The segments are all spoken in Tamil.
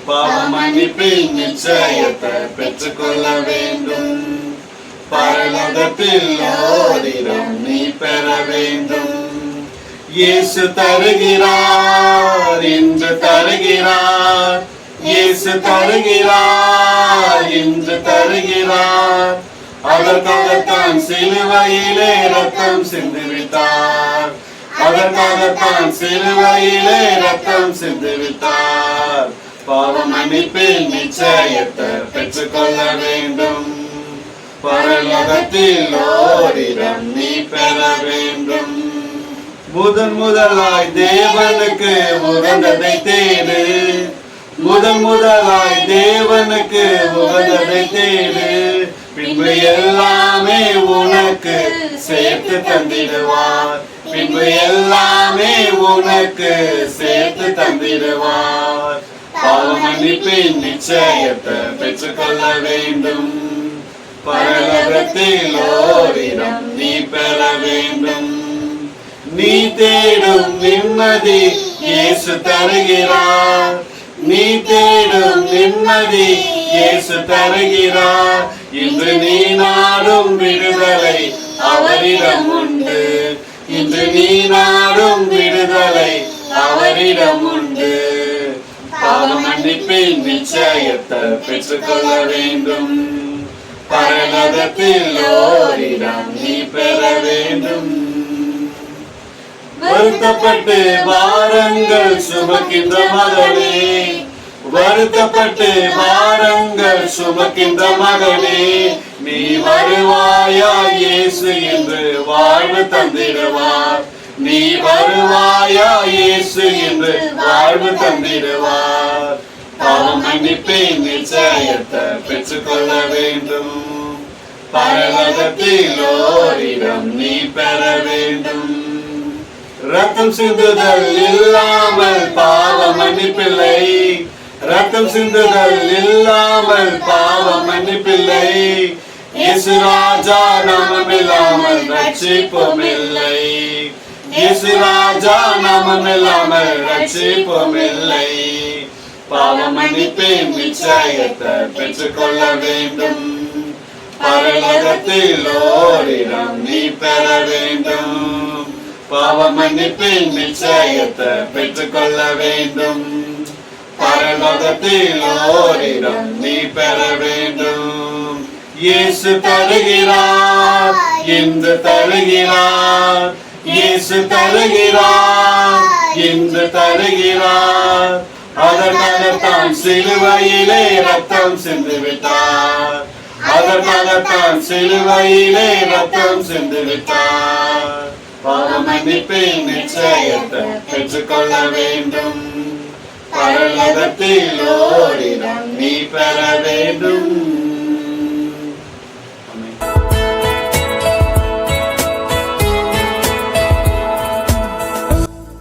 பாவ மன்னிப்பின் நிச்சயத்தை பெற்றுக்கொள்ள வேண்டும். பரலோகத்தில் ஓரிடம் நீ பெற வேண்டும். இயேசு தருகிறார், இன்று தருகிறார். இயேசு தருகிறார், இன்று தருகிறார். அதற்காகத்தான் சிலுவையிலே ரத்தம் சிந்திவிட்டார். அதற்காகத்தான் சிலுவையிலே ரத்தம் சிந்திவிட்டார். பாவ மன்னிப்பின் நிச்சயத்தை பெற்றுக்கொள்ள வேண்டும். பரலோகத்தில் ஓரிடம் நீ பெற வேண்டும். முதலாய் தேவனுக்கு உகந்ததை தேடு. முதலாய் தேவனுக்கு உகந்ததை தேடு. பின்பு எல்லாமே உனக்கு சேர்த்து தந்திடுவார். பின்பு எல்லாமே உனக்கு சேர்த்து தந்திடுவார். பாவ மன்னிப்பின் நிச்சயத்தை பெற்றுக்கொள்ள வேண்டும். பரலோகத்தில் ஓரிடம் நீ பெற வேண்டும். நீ தேடும் நிம்மதி இயேசு தருகிறார். நீ தேடும் நிம்மதி இயேசு தருகிறார். இன்று நீ நாடும் விடுதலை அவரிடம் உண்டு. இன்று நீ நாடும் விடுதலை அவரிடம் உண்டு. பாவ மன்னிப்பின் நிச்சயத்தை பெற்றுக்கொள்ள வேண்டும். பரலோகத்தில் ஓரிடம் நீ பெற வேண்டும். வருத்தப்பட்டு பாரங்கள் சுமக்கின்ற மகனே, வருத்தப்பட்டு பாரங்கள் சுமக்கின்ற மகனே, நீ வருவாயா இயேசு என்று வாழ்வு தந்திடுவார். நீ வருவாயா இயேசு என்று வாழ்வு தந்திடுவார். பாவ மன்னிப்பின் நிச்சயத்தை பெற்றுக்கொள்ள வேண்டும். பரலோகத்தில் ஓரிடம் நீ பெற வேண்டும். ரத்தம் சிந்துதல் இல்லாமல் பாவ மன்னிப்பில்லை. ரத்தம் சிந்துதல் இல்லாமல் பாவ மன்னிப்பில்லை. இயேசு ராஜா நாமம் இல்லாமல் ரட்சிப்பும் இல்லை. இயேசு ராஜா நாமம் இல்லாமல் ரட்சிப்பும் இல்லை. பாவ மன்னிப்பின் நிச்சயத்தை பெற்றுக்கொள்ள வேண்டும். பரலோகத்தில் ஓரிடம் நீ பெற வேண்டும். பாவ மன்னிப்பின் நிச்சயத்தை பெற்றுக்கொள்ள வேண்டும். பரலோகத்தில் ஓரிடம் நீ பெற வேண்டும். இயேசு தருகிறார், இன்று தருகிறார். இயேசு தருகிறார், இன்று தருகிறார். அதற்காகத்தான் சிலுவையிலே ரத்தம் சிந்திவிட்டார். அதற்காகத்தான் சிலுவையிலே ரத்தம் சிந்திவிட்டார். பாவ மன்னிப்பின் நிச்சயத்தை பெற்றுக்கொள்ள வேண்டும். பரலோகத்தில் ஓரிடம் நீ பெற வேண்டும்.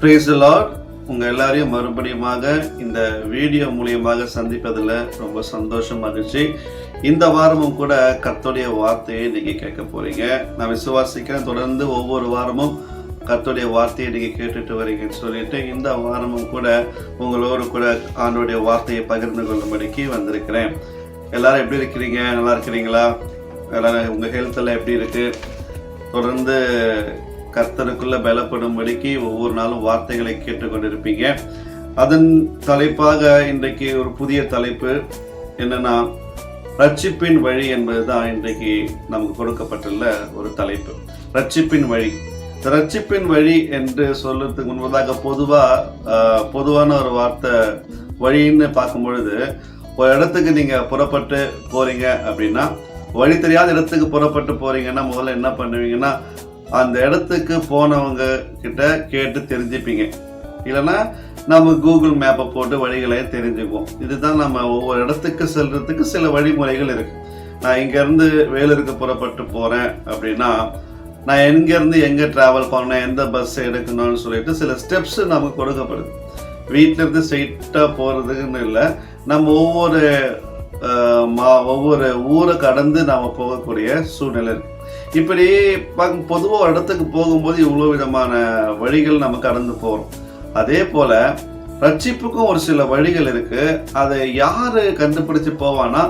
Praise the Lord. உங்க எல்லாரையும் மறுபடியுமாக இந்த வீடியோ மூலியமாக சந்திப்பதில் ரொம்ப சந்தோஷம், மகிழ்ச்சி. இந்த வாரமும் கூட கர்த்தருடைய வார்த்தையை நீங்க கேட்க போறீங்க. நான் விசுவாசிக்கிறேன் தொடர்ந்து ஒவ்வொரு வாரமும் கர்த்தருடைய வார்த்தையை நீங்க கேட்டுட்டு வரீங்கன்னு சொல்லிட்டு இந்த வாரமும் கூட உங்களோடு கூட ஆண்டவருடைய வார்த்தையை பகிர்ந்து கொள்ளும்படிக்கு வந்திருக்கிறேன். எல்லாரும் எப்படி இருக்கிறீங்க? நல்லா இருக்கிறீங்களா? எல்லாரும் உங்க ஹெல்த் எல்லாம் எப்படி இருக்கு? தொடர்ந்து கர்த்தருக்குள்ள பலப்படும்படிக்கு ஒவ்வொரு நாளும் வார்த்தைகளை கேட்டுக்கொண்டிருப்பீங்க. அதன் தலைப்பாக இன்றைக்கு ஒரு புதிய தலைப்பு என்னன்னா, ரட்சிப்பின் வழி என்பதுதான் இன்றைக்கு நமக்கு கொடுக்கப்பட்டுள்ள ஒரு தலைப்பு. ரட்சிப்பின் வழி. ரட்சிப்பின் வழி என்று சொல்றதுக்கு முன்பதாக பொதுவான ஒரு வார்த்தை வழின்னு பார்க்கும் பொழுது, ஒரு இடத்துக்கு நீங்க புறப்பட்டு போறீங்க அப்படின்னா, வழி தெரியாத இடத்துக்கு புறப்பட்டு போறீங்கன்னா முதல்ல என்ன பண்ணுவீங்கன்னா, அந்த இடத்துக்கு போனவங்க கிட்ட கேட்டு தெரிஞ்சுப்பீங்க. இல்லைன்னா நம்ம கூகுள் மேப்பை போட்டு வழிகளை தெரிஞ்சுக்குவோம். இதுதான் நம்ம ஒவ்வொரு இடத்துக்கு செல்றதுக்கு சில வழிமுறைகள் இருக்கு. நான் இங்கேருந்து வேலூருக்கு புறப்பட்டு போகிறேன் அப்படின்னா, நான் எங்கேருந்து எங்கே ட்ராவல் பண்ணேன், எந்த பஸ் எடுக்கணும்னு சொல்லிட்டு சில ஸ்டெப்ஸ் நமக்கு கொடுக்கப்படுது. வீட்டிலேருந்து ஸ்ட்ரெயிட்டாக போகிறதுக்குன்னு இல்லை, நம்ம ஒவ்வொரு ஊரை கடந்து நாம் போகக்கூடிய சூழ்நிலை இருக்கு. இப்படி பொதுவாக இடத்துக்கு போகும்போது இவ்வளோ விதமான வழிகள் நம்ம கடந்து போகிறோம். அதே போல் ரட்சிப்புக்கும் ஒரு சில வழிகள் இருக்கு. அதை யாரு கண்டுபிடிச்சு போவானா,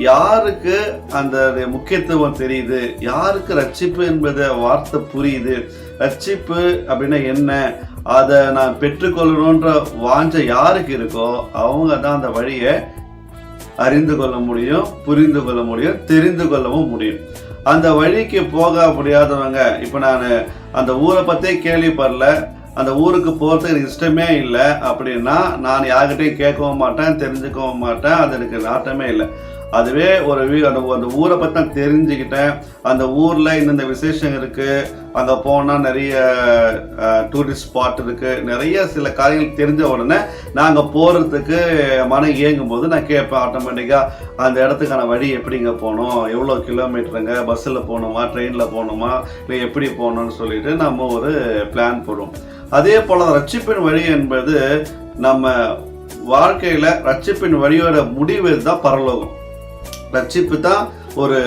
யாருக்கு அந்த முக்கியத்துவம் தெரியுது, யாருக்கு ரட்சிப்பு என்பத வார்த்தை புரியுது, ரட்சிப்பு அப்படின்னா என்ன, அதை நான் பெற்றுக்கொள்ளணுன்ற வாஞ்சை யாருக்கு இருக்கோ அவங்க தான் அந்த வழியை அறிந்து கொள்ள முடியும், புரிந்து கொள்ள முடியும், தெரிந்து கொள்ளவும் முடியும். அந்த வழிக்கு போக முடியாதவங்க, இப்போ நான் அந்த ஊரை பற்றே கேள்விப்படல, அந்த ஊருக்கு போகிறதுக்கு எனக்கு இஷ்டமே இல்லை அப்படின்னா நான் யார்கிட்டையும் கேட்கவும் மாட்டேன், தெரிஞ்சுக்கவும் மாட்டேன், அது எனக்கு நாட்டமே இல்லை. அதுவே அந்த ஊரை பற்றி நான் தெரிஞ்சுக்கிட்டேன், அந்த ஊரில் இந்தந்த விசேஷம் இருக்குது, அங்கே போனால் நிறைய டூரிஸ்ட் ஸ்பாட் இருக்குது, நிறைய சில காரியங்கள் தெரிஞ்ச உடனே நான் அங்கே போகிறதுக்கு மனம் இயங்கும் போது நான் கேட்பேன் ஆட்டோமேட்டிக்காக, அந்த இடத்துக்கான வழி எப்படிங்க போகணும், எவ்வளோ கிலோமீட்டருங்க, பஸ்ஸில் போகணுமா, ட்ரெயினில் போகணுமா, இல்லை எப்படி போகணும்னு சொல்லிட்டு நம்ம ஒரு பிளான் போடுவோம். அதே போல் ரட்சிப்பின் வழி என்பது நம்ம வாழ்க்கையில் ரட்சிப்பின் வழியோட முடிவு தான் பரலோகம். ரட்சிப்பு தான் ஒரு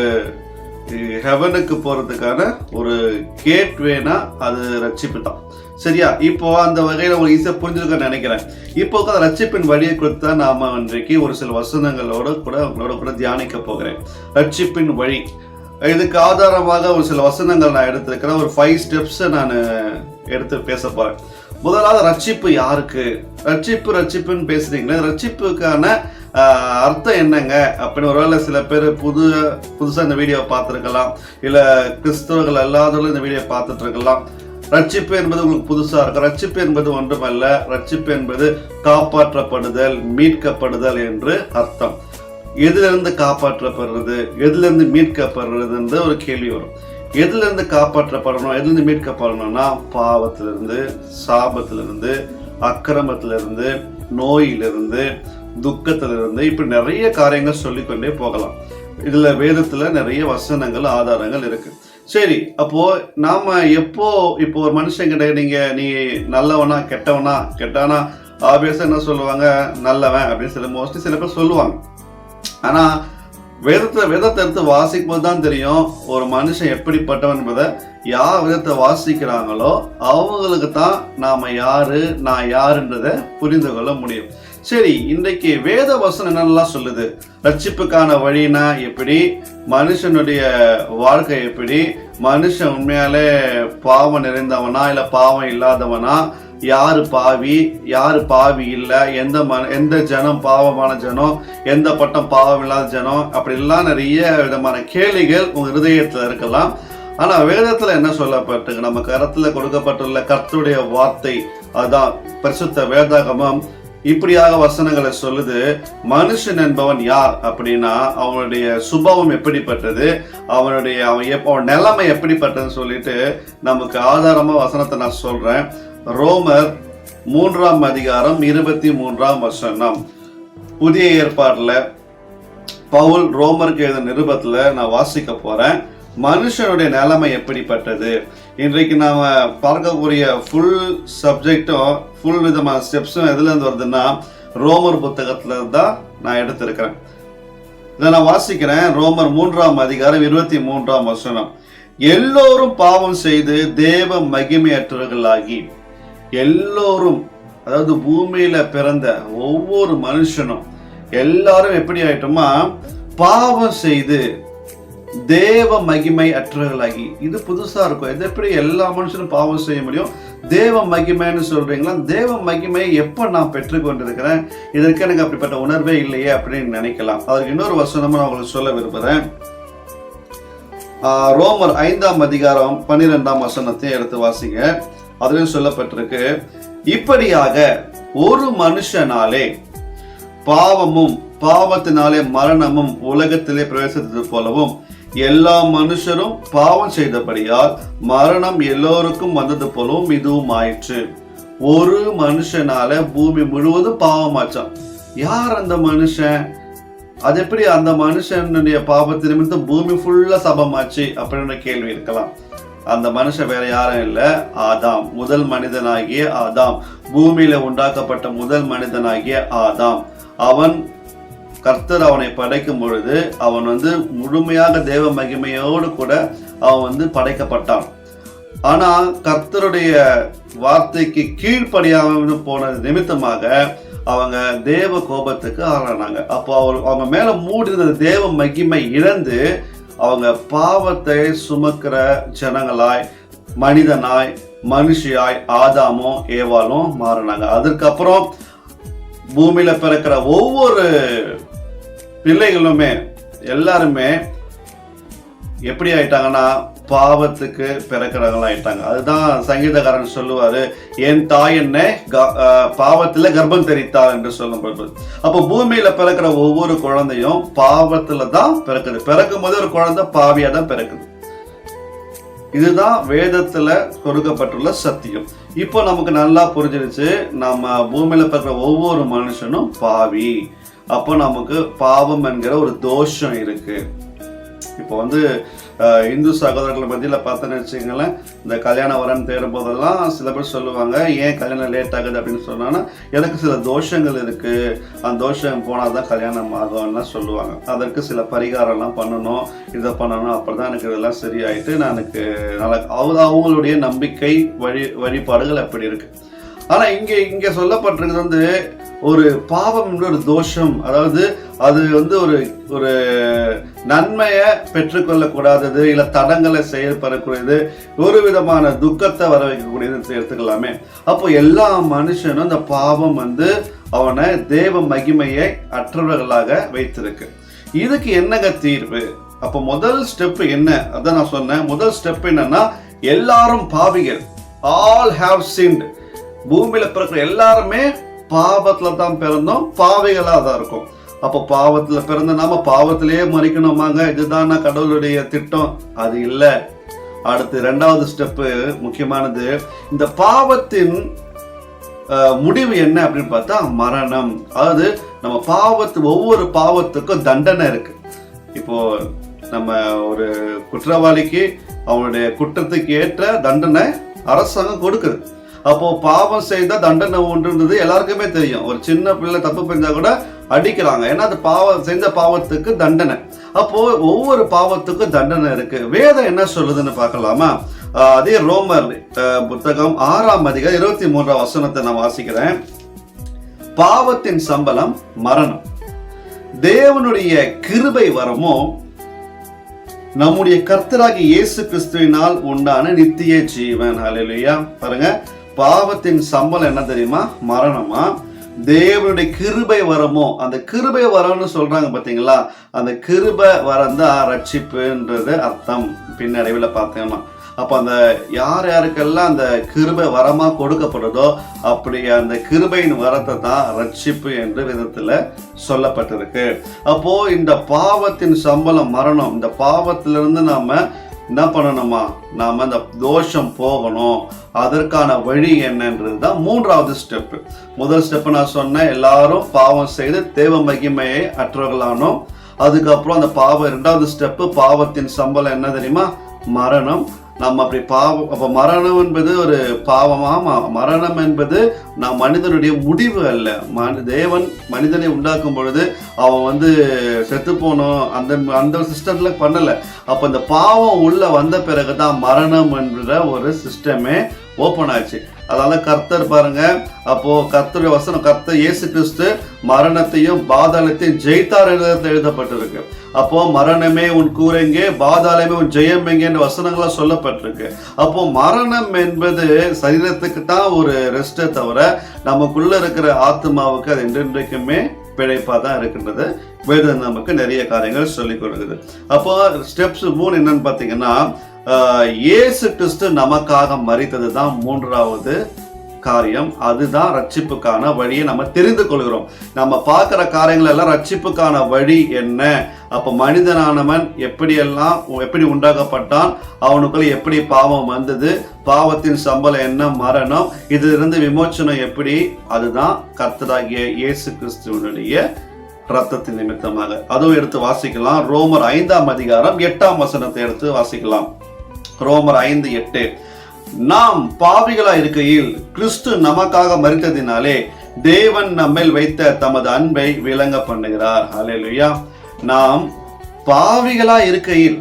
ஹெவனுக்கு போகிறதுக்கான ஒரு கேட்வேனா, அது ரட்சிப்பு தான். சரியா? இப்போ அந்த வகையில் உங்களுக்கு ஈஸியாக புரிஞ்சுருக்கன்னு நினைக்கிறேன். இப்போ அந்த ரட்சிப்பின் வழியை குறித்து தான் நாம் இன்றைக்கு ஒரு சில வசனங்களோட கூட தியானிக்க போகிறேன். ரட்சிப்பின் வழி, இதுக்கு ஆதாரமாக ஒரு சில வசனங்கள் நான் எடுத்திருக்கிறேன். ஒரு 5 ஸ்டெப்ஸை நான் எடுத்து பேச போகிறேன். முதலாவது, ரட்சிப்பு யாருக்கு? ரட்சிப்புன்னு பேசுறீங்களே, ரட்சிப்புக்கான அர்த்தம் என்னங்க அப்படின்னு ஒருவேளை சில பேர் புதுசாக இந்த வீடியோவை பார்த்துருக்கலாம், இல்லை கிறிஸ்தவர்கள் அல்லாதவர்களும் இந்த வீடியோ பார்த்துட்டு இருக்கலாம். ரட்சிப்பு என்பது உங்களுக்கு புதுசாக இருக்கும். ரட்சிப்பு என்பது ஒன்றுமல்ல, ரட்சிப்பு என்பது காப்பாற்றப்படுதல், மீட்கப்படுதல் என்று அர்த்தம். எதிலிருந்து காப்பாற்றப்படுறது, எதிலிருந்து மீட்கப்படுறது என்று ஒரு கேள்வி வரும். எதிலிருந்து காப்பாற்றப்படணும், எதிலிருந்து மீட்கப்படணும்னா பாவத்திலிருந்து, சாபத்திலிருந்து, அக்கிரமத்திலிருந்து, நோயிலிருந்து, துக்கத்திலிருந்து, இப்படி நிறைய காரியங்கள் சொல்லிக்கொண்டே போகலாம். இதுல வேதத்துல நிறைய வசனங்கள், ஆதாரங்கள் இருக்கு. சரி, அப்போ நாம இப்போ ஒரு மனுஷங்கிட்ட நீ நல்லவனா கெட்டவனா ஆபியஸா என்ன சொல்லுவாங்க, நல்லவன் அப்படின்னு மோஸ்ட்லி சில பேர் சொல்லுவாங்க. ஆனா வேதத்தை எடுத்து வாசிக்கும் போது தான் தெரியும் ஒரு மனுஷன் எப்படிப்பட்டவன் என்பதை. யார் வேதத்தை வாசிக்கிறாங்களோ அவங்களுக்கு தான் நாம யாரு, நான் யாருன்றதை புரிந்து கொள்ள முடியும். சரி, இன்றைக்கு வேத வசனம் என்னெல்லாம் சொல்லுது? ரட்சிப்புக்கான வழினா எப்படி, மனுஷனுடைய வாழ்க்கை எப்படி, மனுஷன் உண்மையாலே பாவம் நிறைந்தவனா இல்லை பாவம் இல்லாதவனா, யாரு பாவி இல்லை, எந்த ஜனம் பாவமான ஜனம், எந்த பட்டம் பாவம் இல்லாத ஜனம், அப்படிலாம் நிறைய விதமான கேள்விகள் உங்க ஹிருதயத்துல இருக்கலாம். ஆனா வேதத்துல என்ன சொல்லப்பட்டிருக்கு, நம்ம கரத்துல கொடுக்கப்பட்டுள்ள கர்த்தருடைய வார்த்தை, அதுதான் பரிசுத்த வேதாகமம், இப்படியாக வசனங்களை சொல்லுது. மனுஷன் என்பவன் யார் அப்படின்னா அவனுடைய சுபாவம் எப்படிப்பட்டது, அவன் நிலைமை எப்படிப்பட்டதுன்னு சொல்லிட்டு நமக்கு ஆதாரமா வசனத்தை நான் சொல்றேன். ரோமர் 3ஆம் அதிகாரம் 23ஆம் வசனம். புதிய ஏற்பாடுல பவுல் ரோமருக்கு எழுதின நிருபத்துல நான் வாசிக்க போறேன். மனுஷனுடைய நிலைமை எப்படிப்பட்டது. இன்றைக்கு நாம பார்க்கக்கூடிய ஃபுல் சப்ஜெக்டும் ஃபுல் விதமான ஸ்டெப்ஸும் எதுல இருந்து வருதுன்னா ரோமர் புத்தகத்துல தான் நான் எடுத்திருக்கிறேன். இதை நான் வாசிக்கிறேன். ரோமர் 3ஆம் அதிகாரம் 23ஆம் வசனம். எல்லோரும் பாவம் செய்து தேவ மகிமையற்றவர்களாகி, எல்லோரும், அதாவது பூமியில பிறந்த ஒவ்வொரு மனுஷனும் எல்லாரும் எப்படி ஆயிட்டோமா, பாவம் செய்து தேவ மகிமை அற்றவர்களாகி. இது புதுசா இருக்கும். இது எப்படி எல்லா மனுஷனும் பாவம் செய்ய முடியும்? தேவ மகிமைன்னு சொல்றீங்களா? தேவ மகிமையை எப்ப நான் பெற்றுக்கொண்டிருக்கிறேன், இதற்கு எனக்கு அப்படிப்பட்ட உணர்வே இல்லையே அப்படின்னு நினைக்கலாம். அதுக்கு இன்னொரு வசனமும் நான் உங்களுக்கு சொல்ல விரும்புறேன். ரோமர் 5ஆம் அதிகாரம் 12ஆம் வசனத்தையும் எடுத்து வாசிங்க. அதுலயும் சொல்லப்பட்டிருக்கு, இப்படியாக ஒரு மனுஷனாலே பாவமும் பாவத்தினாலே மரணமும் உலகத்திலே பிரவேசித்தது போலவும் எல்லா மனுஷரும் பாவம் செய்தபடியால் மரணம் எல்லோருக்கும் வந்தது போலவும் இதுவும் ஆயிற்று. ஒரு மனுஷனால பூமி முழுவதும் பாவமாச்சான். யார் அந்த மனுஷன்? அது எப்படி அந்த மனுஷனுடைய பாவத்தின் நிமித்தம் பூமி ஃபுல்லா சபமாச்சு அப்படின்னு கேள்வி இருக்கலாம். அந்த மனுஷன் வேற யாரும் இல்லை, ஆதாம். முதல் மனிதனாகிய ஆதாம், பூமியில உண்டாக்கப்பட்ட முதல் மனிதனாகிய ஆதாம். அவன் கர்த்தர் அவனை படைக்கும் பொழுது அவன் முழுமையாக தேவ மகிமையோடு கூட அவன் படைக்கப்பட்டான். ஆனா கர்த்தருடைய வார்த்தைக்கு கீழ்ப்படியாம போன நிமித்தமாக அவங்க தேவ கோபத்துக்கு ஆளானாங்க. அப்போ அவங்க மேல மூடிருந்த தேவ மகிமை இழந்து அவங்க பாவத்தை சுமக்கிற ஜனங்களாய், மனிதனாய், மனுஷியாய் ஆதாமும் ஏவாளும் மாறினாங்க. அதுக்கப்புறம் பூமியில பிறக்கிற ஒவ்வொரு பிள்ளைகளுமே எல்லாருமே எப்படி ஆயிட்டாங்கன்னா பாவத்துக்கு பிறக்கிறவங்களா ஆயிட்டாங்க. அதுதான் சங்கீதக்காரன் சொல்லுவாரு, என் தாய் என்னை பாவத்துல கர்ப்பம் தெரித்தாள் என்று சொல்லப்படுது. அப்போ பூமியில பிறக்கிற ஒவ்வொரு குழந்தையும் பாவத்துல தான் பிறக்குது. பிறக்கும் போது ஒரு குழந்தை பாவியா தான் பிறக்குது. இதுதான் வேதத்துல கொடுக்கப்பட்டுள்ள சத்தியம். இப்போ நமக்கு நல்லா புரிஞ்சிருச்சு, நம்ம பூமியில பிறக்கிற ஒவ்வொரு மனுஷனும் பாவி. அப்போ நமக்கு பாவம் என்கிற ஒரு தோஷம் இருக்கு. இப்போ இந்து சகோதரர்கள் மத்தியில் பார்த்தோன்னு வச்சுங்களேன், இந்த கல்யாண வரன் தேடும் போதெல்லாம் சில பேர் சொல்லுவாங்க, ஏன் கல்யாணம் லேட் ஆகுது அப்படின்னு சொன்னாங்கன்னா, எனக்கு சில தோஷங்கள் இருக்கு, அந்த தோஷம் போனால் தான் கல்யாணம் ஆகும்னா சொல்லுவாங்க. அதற்கு சில பரிகாரம்லாம் பண்ணணும், இதை பண்ணணும், அப்போ தான் எனக்கு இதெல்லாம் சரியாயிட்டு நான் எனக்கு நல்லா அவங்களுடைய நம்பிக்கை வழிபாடுகள் அப்படி இருக்கு. ஆனா இங்க சொல்லப்பட்டிருக்கிறது ஒரு பாவம் என்ற ஒரு தோஷம், அதாவது அது ஒரு நன்மையை பெற்றுக்கொள்ளக்கூடாதது, இல்ல தடங்களை செயல்படக்கூடியது, ஒரு விதமான துக்கத்தை வர வைக்கக்கூடியது எடுத்துக்கலாமே. அப்போ எல்லா மனுஷனும் இந்த பாவம் அவனை தேவ மகிமையை அற்றவர்களாக வைத்திருக்கு. இதுக்கு என்னங்க தீர்வு? அப்போ முதல் ஸ்டெப் என்ன? அதான் நான் சொன்னேன், முதல் ஸ்டெப் என்னன்னா, எல்லாரும் பாவிகள், ஆல் ஹேவ் சின்ட். பூமியில பிறக்கிற எல்லாருமே பாவத்துல தான் பிறந்தோம், பாவிகளா தான் இருக்கும். அப்ப பாவத்துல பிறந்த நாம பாவத்திலேயே மறிக்கணுமாங்க, இதுதான் கடவுளுடைய திட்டம்? அது இல்ல. அடுத்து இரண்டாவது ஸ்டெப்பு முக்கியமானது. இந்த பாவத்தின் முடிவு என்ன அப்படின்னு பார்த்தா மரணம். அதாவது நம்ம ஒவ்வொரு பாவத்துக்கும் தண்டனை இருக்கு. இப்போ நம்ம ஒரு குற்றவாளிக்கு அவனுடைய குற்றத்துக்கு ஏற்ற தண்டனை அரசாங்கம் கொடுக்குது. அப்போ பாவம் செய்த தண்டனை ஒன்றுன்றது எல்லாருக்குமே தெரியும். ஒரு சின்ன பிள்ளை தப்பு செஞ்சா கூட அடிக்கிறாங்க, ஏன்னா அது செஞ்ச பாவத்துக்கு தண்டனை. அப்போ ஒவ்வொரு பாவத்துக்கும் தண்டனை இருக்கு. வேதம் என்ன சொல்லுதுன்னு பார்க்கலாமா? அதே ரோமர் புத்தகம் 6ஆம் அதிகாரம் 23ஆம் வசனத்தை நான் வாசிக்கிறேன். பாவத்தின் சம்பளம் மரணம், தேவனுடைய கிருபை வரமோ நம்முடைய கர்த்தராகிய இயேசு கிறிஸ்துவினால் உண்டான நித்திய ஜீவன். ஹல்லேலூயா. பாருங்க, பாவத்தின் சம்பளம் என்ன தெரியுமா? மரணமா. தேவனுடைய கிருபை வரமோ, அந்த கிருபை வரம்னு சொல்றாங்க பாத்தீங்களா, அந்த கிருபை வரம் தான் ரட்சிப்புன்றது அர்த்தம் பின்னடைவில் பார்த்தேன்னா. அப்ப அந்த யாருக்கெல்லாம் அந்த கிருபை வரமா கொடுக்கப்படுதோ அப்படி அந்த கிருபையின் வரத்தை தான் ரட்சிப்பு என்று விதத்துல சொல்லப்பட்டிருக்கு. அப்போ இந்த பாவத்தின் சம்பளம் மரணம். இந்த பாவத்திலிருந்து நாம என்ன பண்ணணுமா? நாம இந்த தோஷம் போகணும். அதற்கான வழி என்னன்றது தான் மூன்றாவது ஸ்டெப். முதல் ஸ்டெப் நான் சொன்னேன், எல்லாரும் பாவம் செய்து தேவ மகிமையை அற்றவர்களானோம். அதுக்கப்புறம் அந்த பாவம் இரண்டாவது ஸ்டெப், பாவத்தின் சம்பளம் என்ன தெரியுமா? மரணம். நம்ம அப்படி பாவம், அப்ப மரணம் என்பது ஒரு பாவமா? மரணம் என்பது நாம் மனிதனுடைய முடிவு அல்ல. தேவன் மனிதனை உண்டாக்கும் பொழுது அவன் செத்து போனோம் அந்த சிஸ்டம்ல பண்ணல. அப்ப இந்த பாவம் உள்ள வந்த பிறகுதான் மரணம் என்ற ஒரு சிஸ்டமே ஓப்பன் ஆச்சு. அதனால கர்த்தர் பாருங்க, அப்போ கர்த்தருடைய வசனம், கர்த்தர் இயேசு கிறிஸ்து மரணத்தையும் பாதாளத்தையும் ஜெயித்தார் எழுதப்பட்டிருக்கு. அப்போ மரணமே உன் கூரெங்கே, பாதாளமே உன் ஜெயம் எங்கேன்னு வசனங்களா சொல்லப்பட்டிருக்கு. அப்போ மரணம் என்பது சரீரத்துக்கு தான் ஒரு ரெஸ்ட்டை தவிர நமக்குள்ள இருக்கிற ஆத்மாவுக்கு அது என்றென்றைக்குமே பிழைப்பா தான் இருக்கின்றது. வேதம் நமக்கு நிறைய காரியங்கள் சொல்லிக் கொடுக்குது. அப்போ ஸ்டெப்ஸ் 3 என்னன்னு பார்த்தீங்கன்னா, இயேசு கிறிஸ்து நமக்காக மரித்தது தான் மூன்றாவது காரியம். அதுதான் ரட்சிப்புக்கான வழியை நம்ம தெரிந்து கொள்கிறோம். நம்ம பார்க்கிற காரியங்கள் எல்லாம் ரட்சிப்புக்கான வழி என்ன? அப்ப மனிதனானவன் எப்படி உண்டாக்கப்பட்டான், அவனுக்குள்ள எப்படி பாவம் வந்தது, பாவத்தின் சம்பளம் என்ன? மரணம். இதிலிருந்து விமோச்சனம் எப்படி? அதுதான் கர்த்தராகிய இயேசு கிறிஸ்துவனுடைய ரத்தத்தின் நிமித்தமாக. அதுவும் எடுத்து வாசிக்கலாம். ரோமர் 5ஆம் அதிகாரம் 8ஆம் வசனத்தை எடுத்து வாசிக்கலாம். ரோமர் 5:8. நாம் பாவிகளா இருக்கையில் கிறிஸ்து நமக்காக மரித்ததினாலே தேவன் நம்மேல் வைத்த தமது அன்பை விளங்க பண்ணுகிறார். ஹல்லேலூயா. நாம் பாவிகளா இருக்கையில்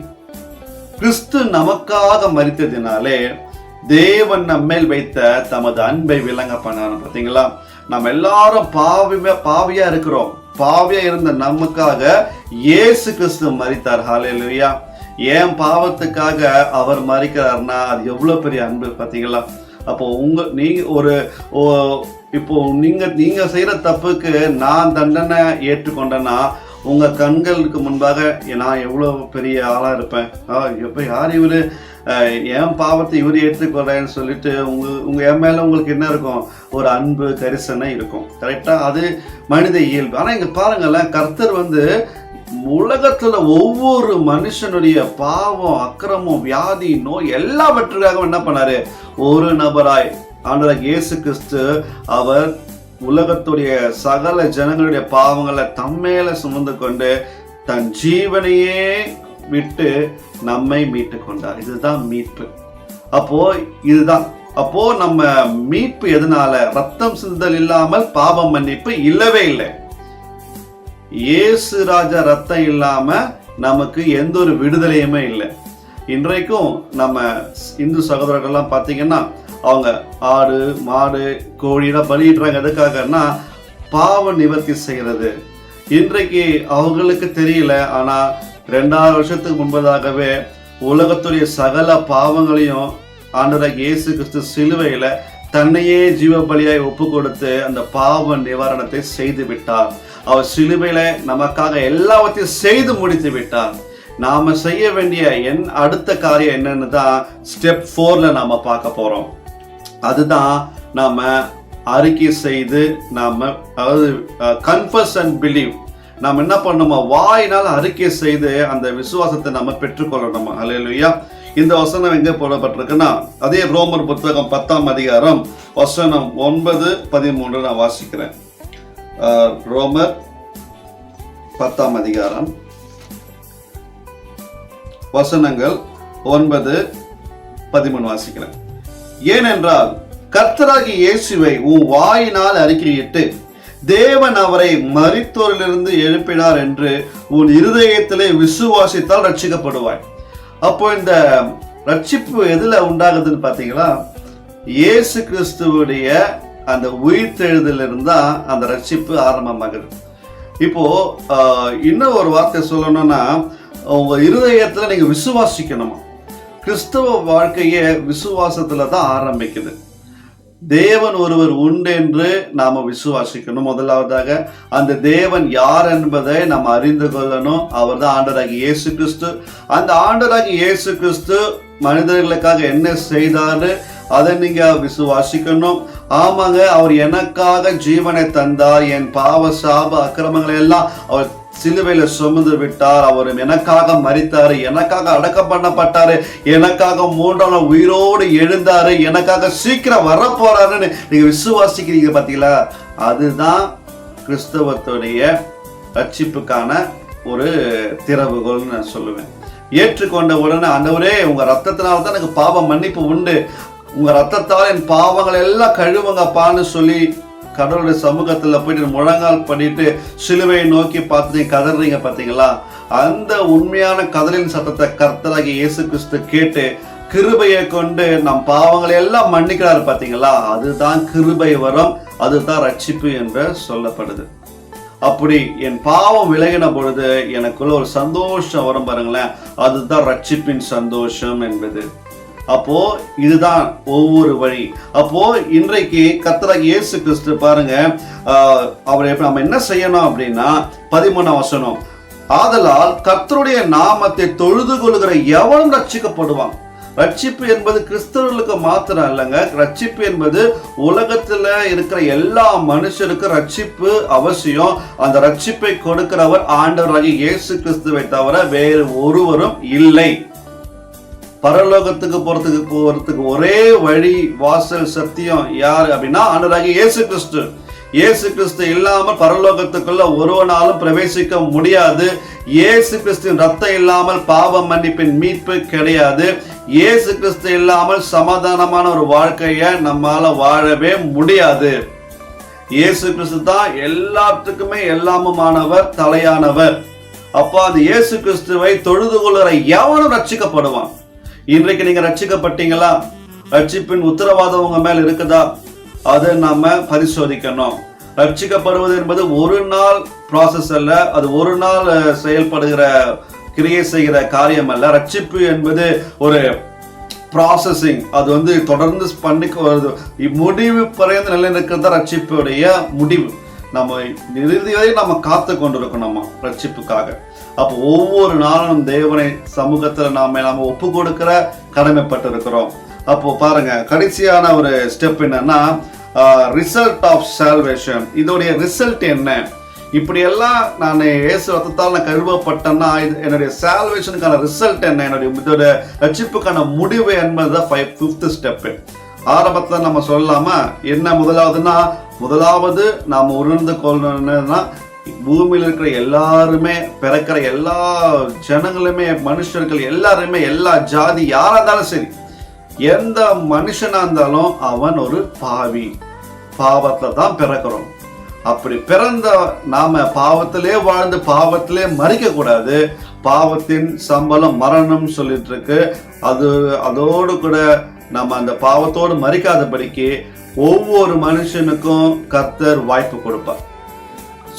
கிறிஸ்து நமக்காக மரித்ததினாலே தேவன் நம்மேல் வைத்த தமது அன்பை விளங்க பண்ணாரு. பார்த்தீங்களா, நம்ம எல்லாரும் பாவியா இருக்கிறோம். பாவியா இருந்த நமக்காக இயேசு கிறிஸ்து மரித்தார். ஹல்லேலூயா. ஏன் பாவத்துக்காக அவர் மரிக்கிறார்னா அது எவ்வளவு பெரிய அன்பு பார்த்தீங்களா. அப்போ நீங்க செய்யற தப்புக்கு நான் தண்டனை ஏற்றுக்கொண்டேன்னா உங்க கண்களுக்கு முன்பாக நான் எவ்வளவு பெரிய ஆளா இருப்பேன். எப்ப யார் இவரு, என் பாவத்தை இவர் ஏற்றுக்கொள்றேன்னு சொல்லிட்டு உங்க என் மேல உங்களுக்கு என்ன இருக்கும், ஒரு அன்பு கரிசனை இருக்கும். கரெக்டா, அது மனித இயல்பு. ஆனா இங்க பாருங்களேன், கர்த்தர் உலகத்துல ஒவ்வொரு மனுஷனுடைய பாவம், அக்கிரமம், வியாதி, நோய் எல்லாவற்றுக்காகவும் என்ன பண்ணாரு, ஒரு நபராய் ஆண்டவராகிய இயேசு கிறிஸ்து அவர் உலகத்துடைய சகல ஜனங்களுடைய பாவங்களை தம்மேல சுமந்து கொண்டு தன் ஜீவனையே விட்டு நம்மை மீட்டு கொண்டார். இதுதான் மீட்பு. அப்போ நம்ம மீட்பு எதனால? ரத்தம் சிந்துதல் இல்லாமல் பாவம் மன்னிப்பு இல்லவே இல்லை. இயேசு ராஜா ரத்தம் இல்லாம நமக்கு எந்த ஒரு விடுதலையுமே இல்லை. இன்றைக்கும் நம்ம இந்து சகோதரர்கள்லாம் பார்த்தீங்கன்னா அவங்க ஆடு, மாடு, கோழிலாம் பலியிடுறாங்க. எதுக்காகன்னா பாவ நிவர்த்தி செய்யறது. இன்றைக்கு அவங்களுக்கு தெரியல. ஆனா 2000 வருஷத்துக்கு முன்பதாகவே உலகத்துடைய சகல பாவங்களையும் ஆண்டவராகிய இயேசு கிறிஸ்து சிலுவையில தன்னையே ஜீவ பலியாய் ஒப்பு கொடுத்து அந்த பாவ நிவாரணத்தை செய்து விட்டார். அவர் சிலுவையில நமக்காக எல்லாவற்றையும் செய்து முடித்து விட்டார். நாம செய்ய வேண்டிய அடுத்த காரியம் என்னன்னு தான் ஸ்டெப் 4ல நாம பார்க்க போறோம். அதுதான் நாம அறிக்கை செய்து அதாவது கன்ஃபஸ் அண்ட் பிலீவ். நாம் என்ன பண்ணணுமா, வாயினால் அறிக்கை செய்து அந்த விசுவாசத்தை நம்ம பெற்றுக்கொள்ளணுமா. ஹல்லேலூயா. இந்த வசனம் எங்க போடப்பட்டிருக்குன்னா அதே ரோமர் புத்தகம் 10ஆம் அதிகாரம் வசனம் 9-13 நான் வாசிக்கிறேன். ரோமர் 10ஆம் அதிகாரம் வசனங்கள் 9-13 வாசிக்கிறேன். ஏனென்றால் கர்த்தராகிய இயேசுவை உன் வாயினால் அறிக்கையிட்டு தேவன் அவரை மரித்தோரிலிருந்து எழுப்பினார் என்று உன் இருதயத்திலே விசுவாசித்தால் ரட்சிக்கப்படுவாய். அப்போ இந்த ரட்சிப்பு எதுல உண்டாகுதுன்னு பாத்தீங்களா, இயேசு கிறிஸ்துவுடைய அந்த உயிர்த்தெழுதலிருந்து தான் அந்த ரட்சிப்பு ஆரம்பமாகுது. இப்போ இன்னும் ஒரு வார்த்தை சொல்லணும்னா, உங்க இருதயத்துல நீங்க விசுவாசிக்கணுமா. கிறிஸ்தவ வாழ்க்கையே விசுவாசத்துல தான் ஆரம்பிக்குது. தேவன் ஒருவர் உண்டு என்று நாம விசுவாசிக்கணும். முதலாவதாக அந்த தேவன் யார் என்பதை நாம் அறிந்து கொள்ளணும். அவர் தான் ஆண்டவராகிய இயேசு கிறிஸ்து. அந்த ஆண்டவராகிய இயேசு கிறிஸ்து மனிதர்களுக்காக என்ன செய்தாரு அதை நீங்க விசுவாசிக்கணும். ஆமாங்க, அவர் எனக்காக ஜீவனை தந்தார், என் பாவ சாப அக்கிரமங்களை எல்லாம் அவர் சிலுவையில சுமந்து விட்டார், அவர் எனக்காக மரித்தாரு, எனக்காக அடக்கம் பண்ணப்பட்டாரு, எனக்காக 3ஆம் நாள் உயிரோடு எழுந்தாரு, எனக்காக சீக்கிரம் வரப்போறாருன்னு நீங்க விசுவாசிக்கிறீங்க பாத்தீங்களா. அதுதான் கிறிஸ்தவத்துடைய ரட்சிப்புக்கான ஒரு திறவுகோல்னு நான் சொல்லுவேன். ஏற்றுக்கொண்ட உடனே ஆண்டவரே உங்க ரத்தத்தினால தான் எனக்கு பாவ மன்னிப்பு உண்டு, உங்க ரத்தத்தால் என் பாவங்களை எல்லாம் கழுவுங்கப்பான்னு சொல்லி கடவுளுடைய சமூகத்துல போயிட்டு முழங்கால் பண்ணிட்டு சிலுவையை நோக்கி பார்த்து நீங்க கதறீங்க பாத்தீங்களா. அந்த உண்மையான கதலின் சத்தத்தை கர்த்தராகிய இயேசு கிறிஸ்து கேட்டு கிருபையை கொண்டு நம் பாவங்களை எல்லாம் மன்னிக்கிறாரு பாத்தீங்களா. அதுதான் கிருபை வரம், அதுதான் ரட்சிப்பு என்று சொல்லப்படுது. அப்படி என் பாவம் விலகின பொழுது எனக்குள்ள ஒரு சந்தோஷம் வரும் பாருங்களேன், அதுதான் ரட்சிப்பின் சந்தோஷம் என்பது. அப்போ இதுதான் ஒவ்வொரு வழி. அப்போ இன்றைக்கு கர்த்தராகிய இயேசு கிறிஸ்து பாருங்க, அவரை நம்ம என்ன செய்யணும் அப்படின்னா 13ஆம் வசனம், ஆதலால் கர்த்தருடைய நாமத்தை தொழுது கொள்கிற எவனும் ரட்சிக்கப்படுவான். ரட்சிப்பு என்பது கிறிஸ்தவர்களுக்கு மாத்திரம் இல்லைங்க, ரட்சிப்பு என்பது உலகத்துல இருக்கிற எல்லா மனுஷருக்கும் ரட்சிப்பு அவசியம். அந்த ரட்சிப்பை கொடுக்கிறவர் ஆண்டவராகிய இயேசு கிறிஸ்துவை தவிர வேறு ஒருவரும் இல்லை. பரலோகத்துக்கு போறதுக்கு ஒரே வழி, வாசல், சத்தியம் யாரு அப்படின்னா ஆண்டவராகிய இயேசு கிறிஸ்து. இயேசு கிறிஸ்து இல்லாமல் பரலோகத்துக்குள்ள ஒருவனாலும் பிரவேசிக்க முடியாது. இயேசு கிறிஸ்துவின் ரத்தம் இல்லாமல் பாவ மன்னிப்பின் மீட்பு கிடையாது. இயேசு கிறிஸ்து இல்லாமல் சமாதானமான ஒரு வாழ்க்கையை நம்மால வாழவே முடியாது. இயேசு கிறிஸ்து தான் எல்லாத்துக்குமே எல்லாமுமானவர், தலையானவர். அப்போ அந்த இயேசு கிறிஸ்துவை தொழுது கொள்கிற எவனும் ரட்சிக்கப்படுவான். இன்றைக்கு நீங்க ரட்சிக்கப்பட்டீங்களா? ரட்சிப்பின் உத்தரவாதம் உங்க மேல இருக்குதா? அதை நாம பரிசோதிக்கணும். ரட்சிக்கப்படுவது என்பது ஒரு நாள் ப்ராசஸ் அல்ல, அது ஒரு நாள் செயல்படுகிற கிரியை செய்கிற காரியம் அல்ல. ரட்சிப்பு என்பது ஒரு ப்ராசஸிங், அது தொடர்ந்து பண்ணி முடிவு பறைந்த நிலை இருக்கிறது ரட்சிப்புடைய முடிவு. நம்ம இறுதி வரை நம்ம காத்து கொண்டிருக்கணும் ரட்சிப்புக்காக. அப்போ ஒவ்வொரு நாளும் தேவனை சமூகத்துல நாம ஒப்பு கொடுக்கிற கடமைப்பட்டு இருக்கிறோம். அப்போ பாருங்க, கடைசியான ஒரு ஸ்டெப் என்னன்னா ரிசல்ட் ஆஃப் சால்வேஷன். இதோடைய ரிசல்ட் என்ன? இப்படி எல்லாம் நான் இயேசு ரத்தத்தால் நான் கழுவப்பட்டேன்னா என்னுடைய சால்வேஷனுக்கான ரிசல்ட் என்ன? என்னுடைய ரட்சிப்புக்கான முடிவு என்பதுதான் 5th ஸ்டெப். ஆரம்பத்துல நம்ம சொல்லலாமா என்ன? முதலாவது நாம் உணர்ந்து கொள்ளணும்னா பூமியில் இருக்கிற எல்லாருமே, பிறக்கிற எல்லா ஜனங்களுமே, மனுஷர்கள் எல்லாருமே, எல்லா ஜாதி யாரா இருந்தாலும் சரி, எந்த மனுஷனா இருந்தாலும் அவன் ஒரு பாவி. பாவத்தை தான் பிறக்கிறோம். அப்படி பிறந்த நாம பாவத்திலே வாழ்ந்து பாவத்திலே மறிக்க கூடாது. பாவத்தின் சம்பளம் மரணம் சொல்லிட்டு இருக்கு. அதோடு கூட நம்ம அந்த பாவத்தோடு மறிக்காதபடிக்கு ஒவ்வொரு மனுஷனுக்கும் கர்த்தர் வாய்ப்பு கொடுப்பார்.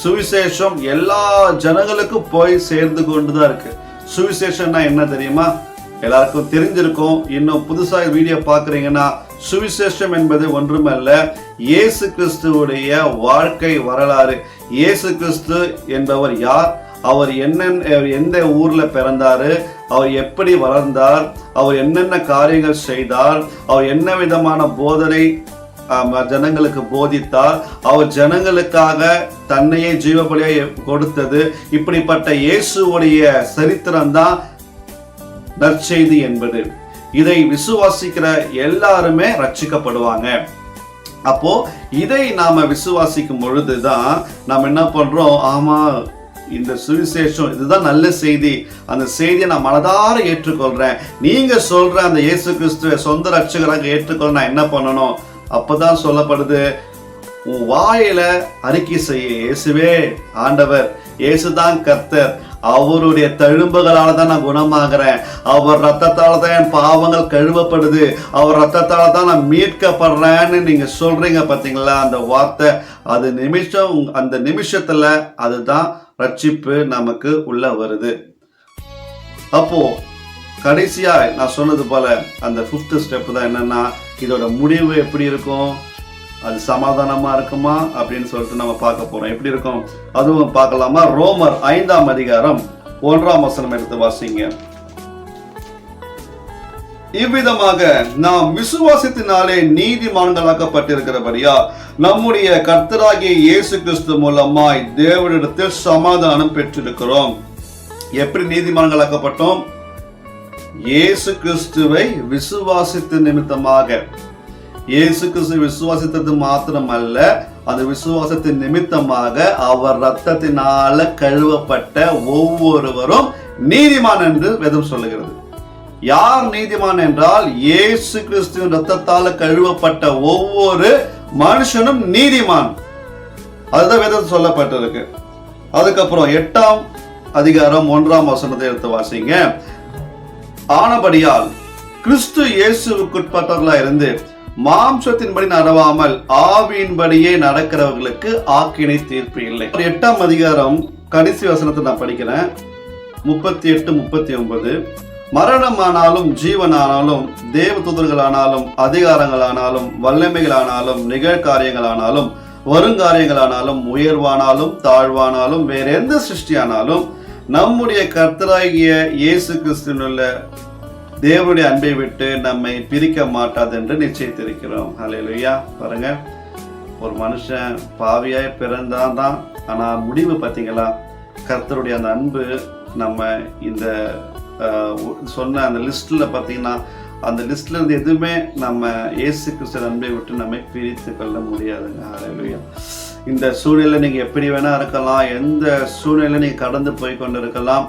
சுவிசேஷம் எல்லா ஜனங்களுக்கும் போய் சேர்ந்து கொண்டுதான் இருக்கு. சுவிசேஷம்னா என்ன தெரியுமா? எல்லாருக்கும் தெரிஞ்சிருக்கும். இன்னும் புதுசா வீடியோ பாக்குறீங்கன்னா, சுவிசேஷம் என்பது ஒன்றுமல்ல, இயேசு கிறிஸ்துவுடைய வாழ்க்கை வரலாறு. இயேசு கிறிஸ்து என்பவர் யார்? அவர் எந்த ஊர்ல பிறந்தாரு? அவர் எப்படி வளர்ந்தார்? அவர் என்னென்ன காரியங்கள் செய்தார்? அவர் என்ன விதமான போதனை ஜனங்களுக்கு போதித்தார்? அவர் ஜனங்களுக்காக தன்னையே ஜீவபலியா கொடுத்தது. இப்படிப்பட்ட இயேசுவுடைய சரித்திரம் தான் நற்செய்தி என்பது. இதை விசுவாசிக்கிற எல்லாருமே ரட்சிக்கப்படுவாங்க. அப்போ இதை நாம விசுவாசிக்கும் பொழுதுதான் நாம் என்ன பண்றோம்? ஆமா, இந்த சுவிசேஷம் இதுதான் நல்ல செய்தி, அந்த செய்தியை நான் மனதார ஏற்றுக்கொள்றேன். நீங்க சொல்ற அந்த இயேசு கிறிஸ்துவை சொந்த ரட்சகராக ஏற்றுக்கொள்ள நான் என்ன பண்ணணும்? அப்பதான் சொல்லப்படுது, உன் வாயில அறிக்கை செய்ய, இயேசுவே ஆண்டவர், இயேசுதான் கர்த்தர், அவருடைய தழும்புகளால தான் நான் குணமாகிறேன், அவர் ரத்தத்தால தான் என் பாவங்கள் கழுவப்படுது, அவர் ரத்தத்தால தான் நான் மீட்கப்படுறேன்னு நீங்க சொல்றீங்க பாத்தீங்களா? அந்த வார்த்தை, அந்த நிமிஷத்துல அதுதான் ரட்சிப்பு நமக்கு உள்ள வருது. அப்போ கடைசியா நான் சொன்னது போல அந்த 5th ஸ்டெப் தான் என்னன்னா, இதோட முடிவு எப்படி இருக்கும்? அது சமாதானமா இருக்குமா அப்படின்னு சொல்லிட்டு நம்ம பார்க்க போறோம். எப்படி இருக்கும் அதுவும் பார்க்கலாமா? ரோமர் 5ஆம் அதிகாரம் 1ஆம் வசனம் எடுத்து வாசிங்க. இவ்விதமாக நாம் விசுவாசத்தினாலே நீதிமான்களாக்கப்பட்டிருக்கிறபடியா நம்முடைய கர்த்தராகிய இயேசு கிறிஸ்து மூலமாய் தேவனிடத்தில் சமாதானம் பெற்றிருக்கிறோம். எப்படி நீதிமான்களாக்கப்பட்டோம்? இயேசு கிறிஸ்துவை விசுவாசித்த நிமித்தமாக. இயேசு கிறிஸ்து விசுவாசித்தது மாத்திரம் அல்ல, அந்த விசுவாசத்தின் நிமித்தமாக அவர் ரத்தத்தினால கழுவப்பட்ட ஒவ்வொருவரும் நீதிமான் என்று வேதம் சொல்லுகிறது. யார் நீதிமான் என்றால், இயேசு கிறிஸ்துவின் ரத்தத்தால கழுவப்பட்ட ஒவ்வொரு மனுஷனும் நீதிமான். அதுதான் வேதம் சொல்லப்பட்டிருக்கு. அதுக்கப்புறம் 8ஆம் அதிகாரம் 1ஆம் வசனத்தை எடுத்து வாசிங்க. ஆனபடியால் கிறிஸ்து இயேசுவுக்குட்பட்டவர்களா இருந்து மாம்சத்தின்படி நடவாமல் ஆவியின்படியே நடக்கிறவர்களுக்கு ஆக்கினை தீர்ப்பு இல்லை. 8ஆம் அதிகாரம் கடைசி வசனத்தை நான் படிக்கிறேன், 38, 39. மரணமானாலும் ஜீவனானாலும் தேவதூதர்களானாலும் அதிகாரங்களானாலும் வல்லமைகளானாலும் நிகழ்காரியங்களானாலும் வருங்காரியங்களானாலும் உயர்வானாலும் தாழ்வானாலும் வேற எந்த சிருஷ்டியானாலும் நம்முடைய கர்த்தராகிய இயேசு கிறிஸ்துவினுள்ள தேவனுடைய அன்பை விட்டு நம்மை பிரிக்க மாட்டாது என்று நிச்சயித்திருக்கிறோம். ஹல்லேலூயா. பாருங்க, ஒரு மனுஷன் பாவியாய் பிறந்தான் தான், ஆனா முடிவு பார்த்தீங்களா? கர்த்தருடைய அந்த அன்பு நம்ம இந்த சொன்ன அந்த லிஸ்ட்ல பார்த்தீங்கன்னா, அந்த லிஸ்ட்ல இருந்து எதுவுமே நம்ம இயேசு கிறிஸ்து அன்பை விட்டு நம்மை பிரித்து கொள்ள முடியாதுங்க. ஹல்லேலூயா. இந்த சூழ்நிலை நீங்க எப்படி வேணா இருக்கலாம், எந்த சூழ்நிலை நீங்க கடந்து போய் கொண்டு இருக்கலாம்,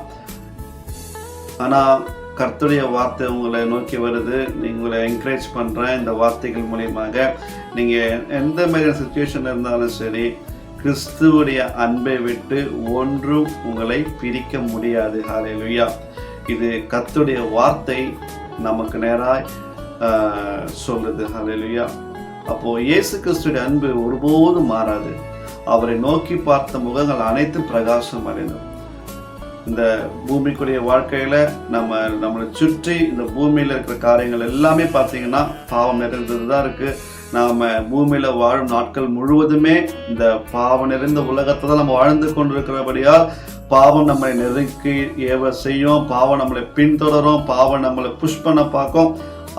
ஆனா கர்த்தருடைய வார்த்தை உங்களை நோக்கி வருது. உங்களை என்கரேஜ் பண்றேன் இந்த வார்த்தைகள் மூலியமாக. நீங்க எந்த மாதிரி சிச்சுவேஷன் இருந்தாலும் சரி, கிறிஸ்துவுடைய அன்பை விட்டு ஒன்றும் உங்களை பிரிக்க முடியாது. ஹல்லேலூயா. இது கர்த்தருடைய வார்த்தை நமக்கு நேராய் சொல்லுது. ஹல்லேலூயா. அப்போ இயேசு கிறிஸ்துவின் அன்பு ஒருபோதும் மாறாது. அவரை நோக்கி பார்த்த முகங்கள் அனைத்தும் பிரகாசம் அடைந்தது. இந்த பூமிக்குரிய வாழ்க்கையில நம்மளை சுற்றி இந்த பூமியில இருக்கிற காரியங்கள் எல்லாமே பார்த்தீங்கன்னா பாவம் நிறைந்ததுதான் இருக்கு. நாம பூமியில வாழும் நாட்கள் முழுவதுமே இந்த பாவம் நிறைந்த உலகத்தை தான் நம்ம வாழ்ந்து கொண்டிருக்கிறபடியால் பாவம் நம்மளை நெருக்கி ஏவ செய்யும், பாவம் நம்மளை பின்தொடரும், பாவம் நம்மளை புஷ் பண்ண பார்க்கும்.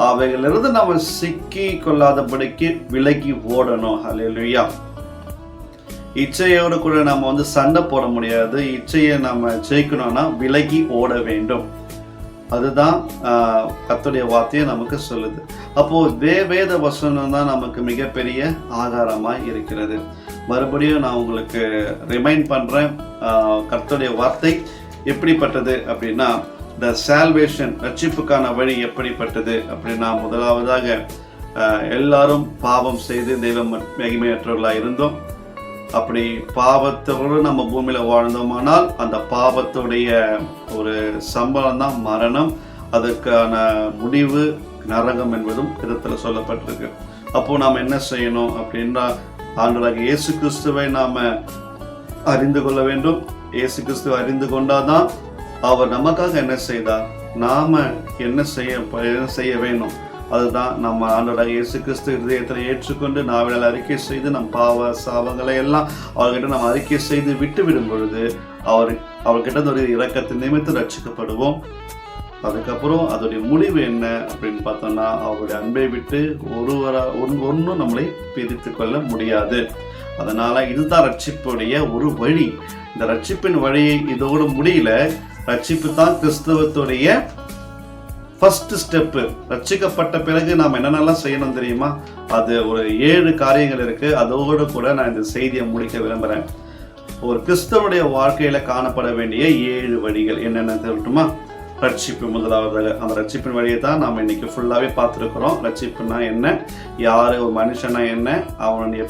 அவைகளிலிருந்து நம்ம சிக்கி கொள்ளாதபடிக்கு விலகி ஓடணும். ஹல்லேலூயா. இச்சையோடு கூட நம்ம சண்டை போட முடியாது. இச்சையை நம்ம ஜெயிக்கணும்னா விலகி ஓட வேண்டும். அதுதான் கர்த்தருடைய வார்த்தையை நமக்கு சொல்லுது. அப்போ வேத வசனம் தான் நமக்கு மிகப்பெரிய ஆதாரமாய் இருக்கிறது. மறுபடியும் நான் உங்களுக்கு ரிமைண்ட் பண்றேன், கர்த்தருடைய வார்த்தை எப்படிப்பட்டது அப்படின்னா, த சால்வேஷன், ரட்சிப்புக்கான வழி எப்படிப்பட்டது அப்படின்னா, முதலாவதாக எல்லாரும் பாவம் செய்து தெய்வ மகிமையற்றவர்களாக இருந்தோம். அப்படி பாவத்தோடு நம்ம பூமியில வாழ்ந்தோமானால் அந்த பாவத்துடைய ஒரு சம்பளம் தான் மரணம். அதற்கான முடிவு நரகம் என்பதும் விதத்துல சொல்லப்பட்டிருக்கு. அப்போ நாம் என்ன செய்யணும் அப்படின்னா, ஆண்டவராகிய இயேசு கிறிஸ்துவை நாம அறிந்து கொள்ள வேண்டும். இயேசு கிறிஸ்துவை அறிந்து கொண்டாதான் அவர் நமக்காக என்ன செய்தார், நாம என்ன செய்ய வேணும், அதுதான் நம்ம ஆண்டவராகிய இயேசு கிறிஸ்து இதயத்தில் ஏற்றுக்கொண்டு நாவினால் அறிக்கை செய்து நம் பாவ சாபங்களை எல்லாம் அவர்கிட்ட நம்ம அறிக்கை செய்து விட்டு விடும் பொழுது அவர்கிட்ட ஒரு இரக்கத்தின் நிமித்து ரட்சிக்கப்படுவோம். அதுக்கப்புறம் அதோடைய முடிவு என்ன அப்படின்னு பார்த்தோம்னா, அவருடைய அன்பை விட்டு ஒன்றும் நம்மளை பிரித்து கொள்ள முடியாது. அதனால இதுதான் ரட்சிப்புடைய ஒரு வழி. இந்த ரட்சிப்பின் வழியை இதோடு முடியல. ரட்சிப்பு தான் கிறிஸ்தவத்துடைய ஃபர்ஸ்ட் ஸ்டெப்பு. ரட்சிக்கப்பட்ட பிறகு நாம் என்னென்னலாம் செய்யணும் தெரியுமா? அது ஒரு 7 காரியங்கள் இருக்கு. அதோடு கூட நான் இந்த செய்தியை முடிக்க விரும்புகிறேன். ஒரு கிறிஸ்தவனுடைய வாழ்க்கையில காணப்பட வேண்டிய 7 வழிகள் என்னென்ன சொல்லட்டுமா? ரட்சிப்பு முதலாவதாக. அந்த ரட்சிப்பின் வழியை தான் நாம் இன்னைக்கு ஃபுல்லாகவே பார்த்துருக்குறோம். ரட்சிப்புனா என்ன, யார், ஒரு மனுஷனா என்ன, அவனுடைய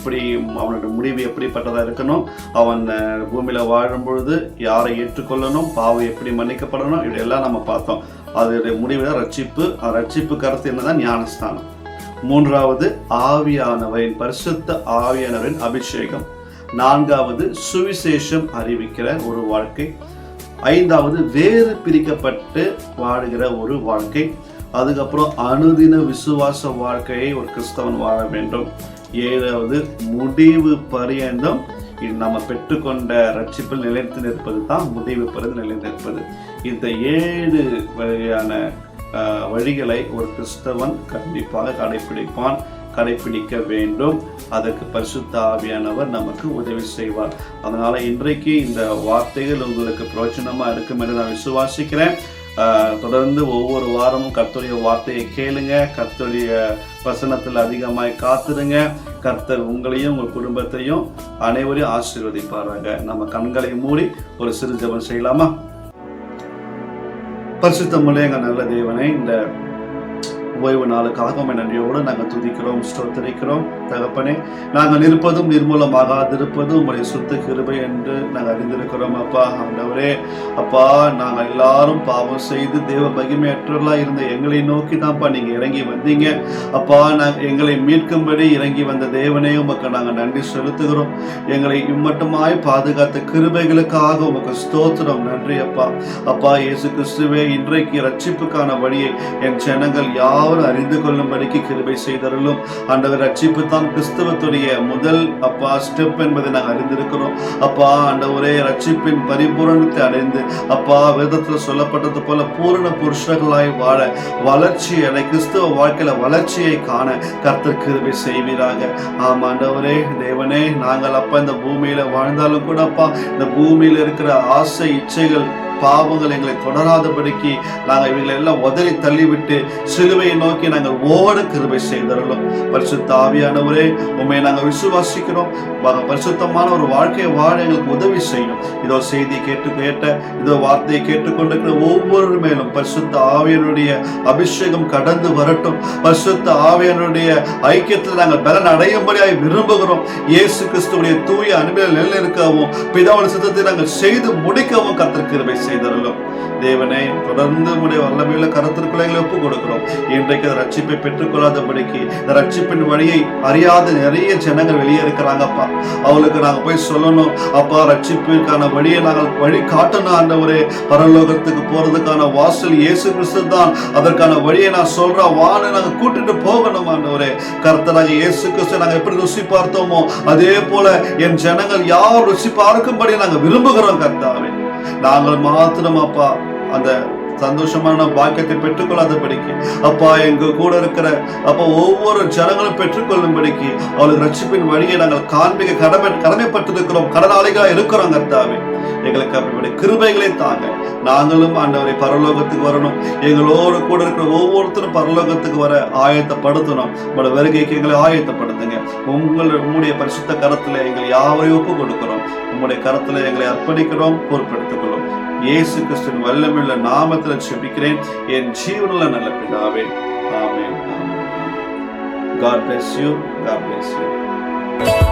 முடிவு எப்படிப்பட்டதாக இருக்கணும், அவன் பூமியில் வாழும் பொழுது யாரை ஏற்றுக்கொள்ளணும், பாவம் எப்படி மன்னிக்கப்படணும், இப்படியெல்லாம் நம்ம பார்த்தோம். அதோடைய முடிவு தான் ரட்சிப்பு. ரட்சிப்பு கருத்து என்னதான்? ஞானஸ்தானம். 3வது ஆவியானவரின், பரிசுத்த ஆவியானவரின் அபிஷேகம். 4வது சுவிசேஷம் அறிவிக்கிற ஒரு வாழ்க்கை. 5வது வேறு பிரிக்கப்பட்டு வாழுகிற ஒரு வாழ்க்கை. அதுக்கப்புறம் அனுதின விசுவாச வாழ்க்கையை ஒரு கிறிஸ்தவன் வாழ வேண்டும். 7வது முடிவு பரியந்தம் நம்ம பெற்றுக்கொண்ட ரட்சிப்பில் நிலைத்து நிற்பது தான் முடிவு பரியந்தம் நிலைத்து நிற்பது. இந்த 7 வகையான வழிகளை ஒரு கிறிஸ்தவன் கண்டிப்பாக கடைபிடிக்க வேண்டும். அதற்கு பரிசுத்த ஆவியானவர் நமக்கு உதவி செய்வார். அதனால இன்றைக்கு இந்த வார்த்தைகள் உங்களுக்கு பிரயோஜனமா இருக்கும் என்று நான் விசுவாசிக்கிறேன். தொடர்ந்து ஒவ்வொரு வாரமும் கர்த்தருடைய வார்த்தையை கேளுங்க. கர்த்தருடைய வசனத்தில் அதிகமாய் காத்துடுங்க. கர்த்தர் உங்களையும் உங்கள் குடும்பத்தையும் அனைவரையும் ஆசீர்வதிப்பாராங்க. நம்ம கண்களை மூடி ஒரு சிறு ஜெபம் செய்யலாமா? பரிசுத்தமுள்ள எங்கள் நல்ல தேவனே, இந்த ஓய்வு நாளுக்காக நன்றியோடு நாங்கள் துதிக்கிறோம், ஸ்தோத்திரிக்கிறோம். தகப்பனே, நாங்கள் இருப்பதும் நிர்மூலமாகாதிருப்பதும் உங்களுடைய சுத்த கிருபை என்று நாங்கள் அறிந்திருக்கிறோம். அப்பா ஆண்டவரே, அப்பா நாங்கள் எல்லாரும் பாவம் செய்து தேவ மகிமையற்றவர்களா இருந்த எங்களை நோக்கி தான்ப்பா நீங்க இறங்கி வந்தீங்க. அப்பா எங்களை மீட்கும்படி இறங்கி வந்த தேவனே, உமக்கு நாங்கள் நன்றி செலுத்துகிறோம். எங்களை இம்மட்டுமாய் பாதுகாத்த கிருபைகளுக்காக உமக்கு ஸ்தோத்திரம். நன்றி அப்பா. அப்பா இயேசு கிறிஸ்துவே, இன்றைக்கு ரட்சிப்புக்கான வழியை என் ஜனங்கள் யாரும் அறிந்து கொள்ளும்படிக்கு கிருபை செய்தருளும். ஆண்டவர், ரட்சிப்பு தான் கிறிஸ்தவத்துடைய முதல் அப்பா ஸ்டெப் என்பதை நாங்கள் அறிந்திருக்கிறோம். அப்பா ஆண்டவரே, ரட்சிப்பின் பரிபூரணத்தை அடைந்து அப்பா வேதத்தில் சொல்லப்பட்டது போல பூரண புருஷர்களாய் வாழ, வளர்ச்சி அடை, கிறிஸ்தவ வாழ்க்கையில வளர்ச்சியை காண கர்த்தர் கிருபை செய்வீராக. ஆமா ஆண்டவரே, தேவனே, நாங்கள் அப்பா இந்த பூமியில வாழ்ந்தாலும் கூட அப்பா இந்த பூமியில இருக்கிற ஆசை, இச்சைகள், பாவங்கள் எங்களை தொடராதபடிக்கு நாங்கள் இவங்களை எல்லாம் உதறி தள்ளிவிட்டு சிலுவையை நோக்கி நாங்கள் ஓட கிருபை செய்தருளும். பரிசுத்த ஆவியானவரே, உண்மை நாங்கள் விசுவாசிக்கிறோம். பரிசுத்தமான ஒரு வாழ்க்கையை வாழ எங்களுக்கு உதவி செய்யும். இதோ செய்தியை கேட்ட இதோ வார்த்தையை கேட்டுக்கொண்டிருக்கிற ஒவ்வொரு மேலும் பரிசுத்த ஆவியனுடைய அபிஷேகம் கடந்து வரட்டும். பரிசுத்த ஆவியனுடைய ஐக்கியத்தில் நாங்கள் பலன் அடையும்படியாய் விரும்புகிறோம். இயேசு கிறிஸ்துவுடைய தூய அன்பில் நிலைநிற்கவும் பிதாவின் சித்தத்தை நாங்கள் செய்து முடிக்கவும் கர்த்தர் கிருபை செய்தருளும். தேவனே, தொடர்ந்து உடைய வல்லமையுள்ள கருத்திற்குள்ள எங்களை ஒப்புக் கொடுக்கிறோம். இன்றைக்கு ரட்சிப்பை பெற்றுக்கொள்ளாதபடிக்கு இந்த ரட்சிப்பின் வழியை அறியாத நிறைய ஜனங்கள் வெளியே இருக்கிறாங்கப்பா. அவளுக்கு நாங்கள் போய் சொல்லணும், அப்பா ரட்சிப்பிற்கான வழியை நாங்கள் வழி காட்டணும் ஆண்டவரே. பரலோகத்துக்கு போறதுக்கான வாசல் இயேசு கிறிஸ்து தான். அதற்கான வழியை நான் சொல்றேன், வான்னு நாங்கள் கூட்டிட்டு போகணும் ஆண்டவரே. கர்த்தராகிய இயேசு கிறிஸ்து நாங்கள் எப்படி ருசி பார்த்தோமோ அதே போல என் ஜனங்கள் யார் ருசி பார்க்கும்படி நாங்கள் விரும்புகிறோம் கர்த்தாவே. நாங்கள் மாத்திரம் அப்பா அந்த சந்தோஷமான பாக்கியத்தை பெற்றுக்கொள்ளாதபடிக்கு அப்பா எங்க கூட இருக்கிற அப்பா ஒவ்வொரு ஜனங்களும் பெற்றுக்கொள்ளும்படிக்கு அவளுக்கு ரட்சிப்பின் வழியை நாங்கள் காண்பிக்க கடமைப்பட்டிருக்கிறோம், கடனாளிகளா இருக்கிறோம் கர்த்தாவே. எங்களுக்கு அப்படி கிருபைகளை தாங்க. நாங்களும் ஆண்டவரை பரலோகத்துக்கு வரணும். எங்களோடு கூட இருக்கிற ஒவ்வொருத்தரும் பரலோகத்துக்கு வர ஆயத்தப்படுத்தணும். உங்களோட வருகைக்கு எங்களை ஆயத்தப்படுத்துங்க. உங்களுடைய பரிசுத்த கரத்துல எங்களை யாவரையும் ஒப்பு கொடுக்கிறோம். உங்களுடைய கரத்துல எங்களை அர்ப்பணிக்கிறோம், பொறுப்பெடுத்துக் கொள்ளும். இயேசு கிறிஸ்துவின் வல்லமையுள்ள நாமத்தில் ஜெபிக்கிறேன் என் ஜீவனுள்ள நல்ல பிதாவே. ஆமென். God bless you. God bless you.